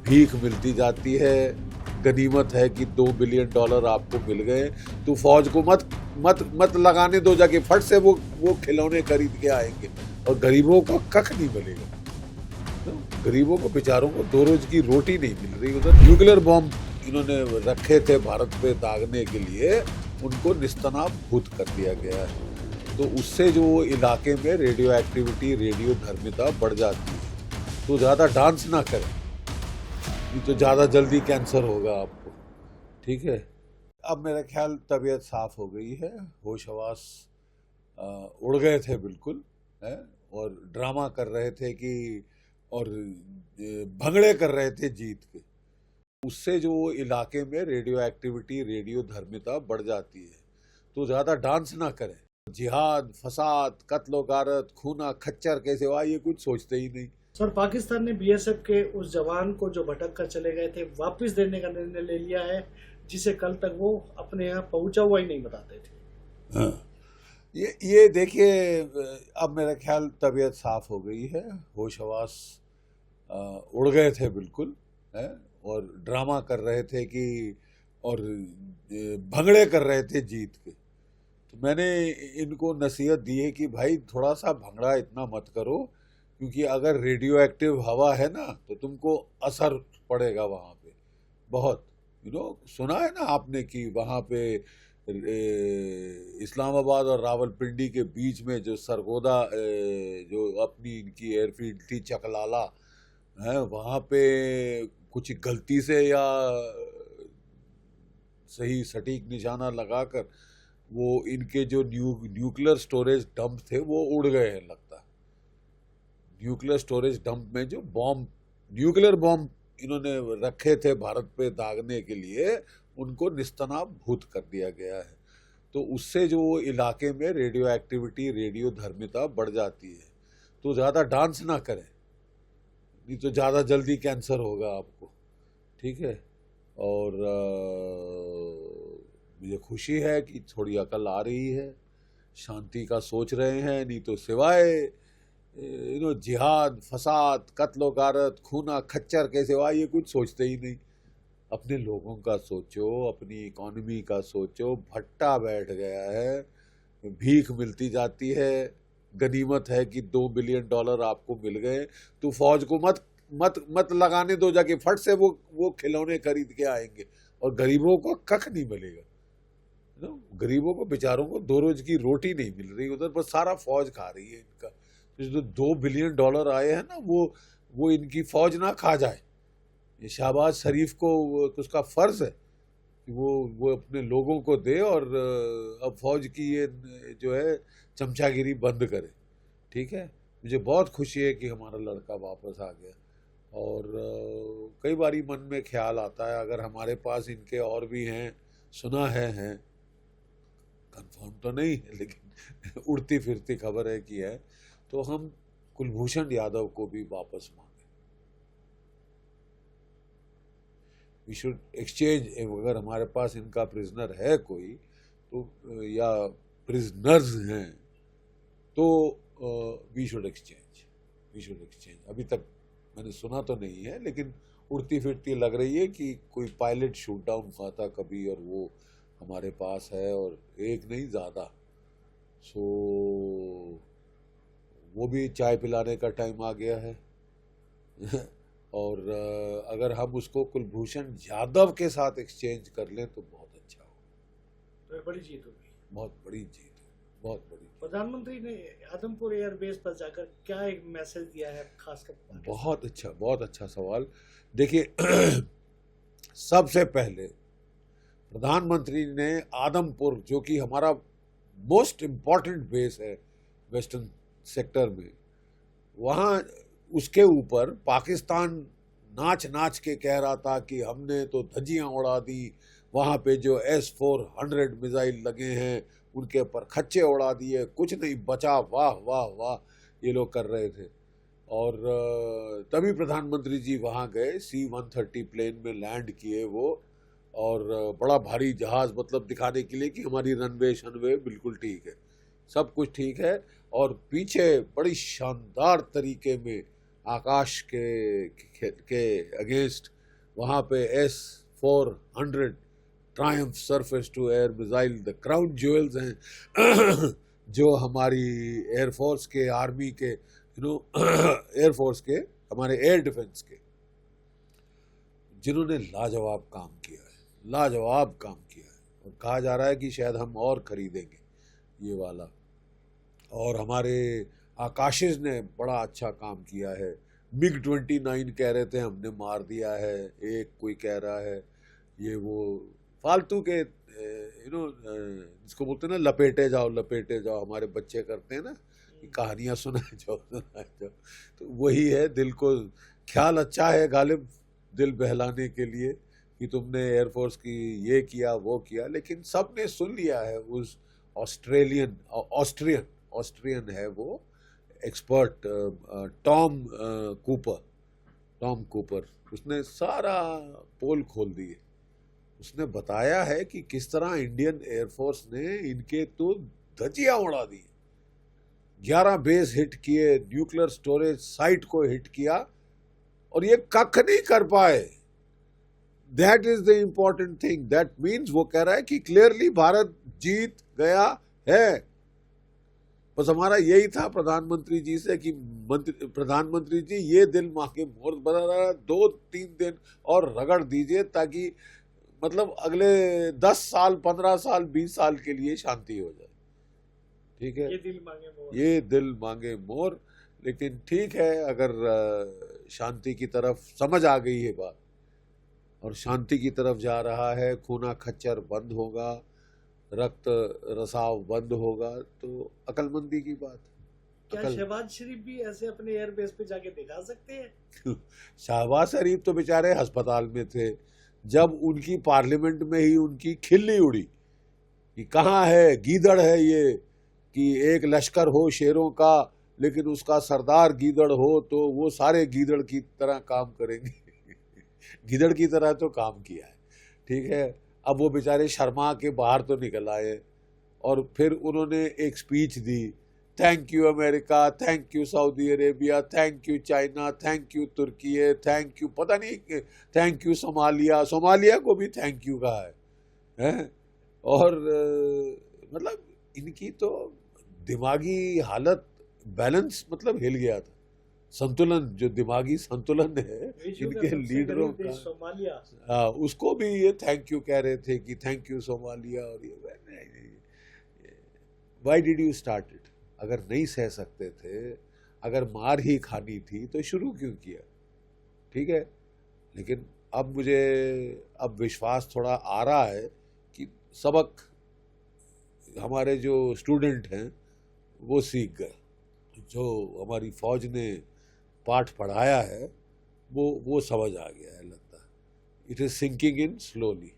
भीख मिलती जाती है, गनीमत है कि $2 बिलियन आपको मिल गए, तो फौज को मत मत मत लगाने दो जाके, फट से वो खिलौने खरीद के आएंगे और गरीबों को कख नहीं मिलेगा। तो गरीबों को, बेचारों को 2 रोज की रोटी नहीं मिल रही। उधर न्यूक्लियर बॉम्ब इन्होंने रखे थे भारत पे दागने के लिए, उनको निस्तनाबूद कर दिया गया है। तो उससे जो इलाके में रेडियो एक्टिविटी, रेडियो धर्मिता बढ़ जाती है। तो ज़्यादा डांस ना करें, नहीं तो ज़्यादा जल्दी कैंसर होगा आपको। ठीक है, अब मेरा ख्याल तबीयत साफ हो गई है, होश हवास उड़ गए थे बिल्कुल है, और ड्रामा कर रहे थे कि, और भंगड़े कर रहे थे जीत के। उससे जो इलाके में रेडियो एक्टिविटी, रेडियो धर्मिता बढ़ जाती है। तो ज़्यादा डांस ना करें। जिहाद, फसाद, कत्लो गारत, खूना खच्चर कैसे हुआ, ये कुछ सोचते ही नहीं। सर, पाकिस्तान ने बीएसएफ के उस जवान को जो भटक कर चले गए थे वापस देने का निर्णय ले लिया है, जिसे कल तक वो अपने यहाँ पहुंचा हुआ ही नहीं बताते थे। हाँ, ये देखिए, अब मेरा ख्याल तबीयत साफ हो गई है, होश हवास उड़ गए थे बिल्कुल है, और ड्रामा कर रहे थे कि, और भंगड़े कर रहे थे जीत के। तो मैंने इनको नसीहत दी है कि भाई थोड़ा सा भंगड़ा इतना मत करो, क्योंकि अगर रेडियो एक्टिव हवा है ना तो तुमको असर पड़ेगा वहाँ पे बहुत। सुना है ना आपने कि वहाँ पे इस्लामाबाद और रावलपिंडी के बीच में जो सरगोदा, जो अपनी इनकी एयरफील्ड थी चकलाला है, वहाँ पे कुछ गलती से या सही सटीक निशाना लगाकर वो इनके जो न्यूक्लियर स्टोरेज डंप थे वो उड़ गए हैं लगता है। न्यूक्लियर स्टोरेज डंप में जो न्यूक्लियर बॉम्ब इन्होंने रखे थे भारत पे दागने के लिए, उनको निस्तनाबूद कर दिया गया है। तो उससे जो इलाके में रेडियो एक्टिविटी, रेडियो धर्मिता बढ़ जाती है। तो ज़्यादा डांस ना करें, नहीं तो ज़्यादा जल्दी कैंसर होगा आपको। ठीक है, और मुझे खुशी है कि थोड़ी अकल आ रही है, शांति का सोच रहे हैं, नहीं तो सिवाय जिहाद, फसाद, कत्लो गारत, खूना खच्चर कैसे हुआ, ये कुछ सोचते ही नहीं। अपने लोगों का सोचो, अपनी इकोनॉमी का सोचो। भट्टा बैठ गया है, भीख मिलती जाती है, गनीमत है कि $2 बिलियन आपको मिल गए, तो फौज को मत लगाने दो जाके, फट से वो खिलौने खरीद के आएंगे और गरीबों को कख नहीं मिलेगा। गरीबों को, बेचारों को 2 रोज की रोटी नहीं मिल रही उधर, बस सारा फौज खा रही है इनका। जो $2 बिलियन आए हैं ना, वो इनकी फौज ना खा जाए। ये शहबाज शरीफ को उसका फर्ज है कि वो अपने लोगों को दे, और अब फौज की ये जो है चमचागिरी बंद करे। ठीक है, मुझे बहुत खुशी है कि हमारा लड़का वापस आ गया। और कई बारी मन में ख्याल आता है, अगर हमारे पास इनके और भी हैं, सुना है, कंफर्म तो नहीं है लेकिन उड़ती फिरती खबर है कि है, तो हम कुलभूषण यादव को भी वापस मांगे। We should exchange. अगर हमारे पास इनका प्रिजनर है कोई, तो या प्रिजनर्स हैं, तो वी शुड एक्सचेंज। अभी तक मैंने सुना तो नहीं है, लेकिन उड़ती फिरती लग रही है कि कोई पायलट शूट डाउन हुआ था कभी, और वो हमारे पास है, और एक नहीं ज़्यादा। सो वो भी चाय पिलाने का टाइम आ गया है। और अगर हम उसको कुलभूषण यादव के साथ एक्सचेंज कर लें तो बहुत अच्छा हो। तो बड़ी जीत होगी, बहुत बड़ी जीत, बहुत बड़ी। प्रधानमंत्री ने आदमपुर एयरबेस पर जाकर क्या एक मैसेज दिया है खासकर? बहुत अच्छा सवाल। देखिए, सबसे पहले प्रधानमंत्री ने आदमपुर, जो कि हमारा मोस्ट इम्पॉर्टेंट बेस है वेस्टर्न सेक्टर में, वहाँ उसके ऊपर पाकिस्तान नाच के कह रहा था कि हमने तो धज्जियाँ उड़ा दी, वहाँ पे जो S-400 मिसाइल लगे हैं उनके ऊपर खच्चे उड़ा दिए, कुछ नहीं बचा, वाह वाह वाह ये लोग कर रहे थे। और तभी प्रधानमंत्री जी वहाँ गए, C-130 प्लेन में लैंड किए वो, और बड़ा भारी जहाज़, मतलब दिखाने के लिए कि हमारी रनवे शनवे बिल्कुल ठीक है, सब कुछ ठीक है। और पीछे बड़ी शानदार तरीके में आकाश के अगेंस्ट वहाँ पे S-400 triumph surface to air missile the crown jewels हैं जो हमारी एयरफोर्स के, आर्मी के, एयरफोर्स के, हमारे एयर डिफेंस के, जिन्होंने लाजवाब काम किया है, लाजवाब काम किया है। और कहा जा रहा है कि शायद हम और खरीदेंगे ये वाला। और हमारे आकाशिस ने बड़ा अच्छा काम किया है। MiG-29 कह रहे थे हमने मार दिया है, एक कोई कह रहा है ये वो फालतू के जिसको बोलते हैं ना लपेटे जाओ, हमारे बच्चे करते हैं ना कि कहानियां सुनाए जाओ। तो वही है, दिल को ख्याल अच्छा है गालिब, दिल बहलाने के लिए कि तुमने एयरफोर्स की ये किया वो किया, लेकिन सब ने सुन लिया है। उस ऑस्ट्रियन है वो एक्सपर्ट टॉम कूपर, उसने सारा पोल खोल दिए। उसने बताया है कि किस तरह इंडियन एयरफोर्स ने इनके तो धजिया उड़ा दी। 11 बेस हिट किए, न्यूक्लियर स्टोरेज साइट को हिट किया और ये कख नहीं कर पाए। That is the important thing. That means वो कह रहा है कि क्लियरली भारत जीत गया है। बस हमारा यही था प्रधानमंत्री जी से कि प्रधानमंत्री जी ये दिल मांगे मोर बना रहा, 2-3 दिन और रगड़ दीजिए ताकि मतलब अगले 10 साल, 15 साल, 20 साल के लिए शांति हो जाए। ठीक है, ये दिल मांगे मोर, ये दिल मांगे मोर। लेकिन ठीक है, अगर शांति की तरफ समझ आ गई है बात और शांति की तरफ जा रहा है, खूना खच्चर बंद होगा, रक्त रसाव बंद होगा, तो अकलमंदी की बात। क्या शहबाज शरीफ भी ऐसे अपने एयरबेस पे जाके दिखा सकते हैं? शहबाज शरीफ तो बेचारे अस्पताल में थे जब उनकी पार्लियामेंट में ही उनकी खिल्ली उड़ी कि कहाँ है गीदड़ है ये, कि एक लश्कर हो शेरों का लेकिन उसका सरदार गीदड़ हो तो वो सारे गीदड़ की तरह काम करेंगे। गीदड़ की तरह तो काम किया है। ठीक है, अब वो बेचारे शर्मा के बाहर तो निकल आए और फिर उन्होंने एक स्पीच दी, thank you America, thank you Saudi Arabia, thank you China, thank you तुर्की, थैंक यू पता नहीं, थैंक यू सोमालिया को भी थैंक यू कहा है? और मतलब इनकी तो दिमागी हालत, बैलेंस मतलब हिल गया था। संतुलन, जो दिमागी संतुलन है इनके लीडरों का, सोमालिया, उसको भी ये थैंक यू कह रहे थे कि थैंक यू सोमालिया। और ये why did you start it? अगर नहीं सह सकते थे, अगर मार ही खानी थी तो शुरू क्यों किया? ठीक है, लेकिन अब मुझे अब विश्वास थोड़ा आ रहा है कि सबक हमारे जो स्टूडेंट हैं वो सीख गए। जो हमारी फौज ने पाठ पढ़ाया है वो समझ आ गया है, लगता है। It is sinking in slowly.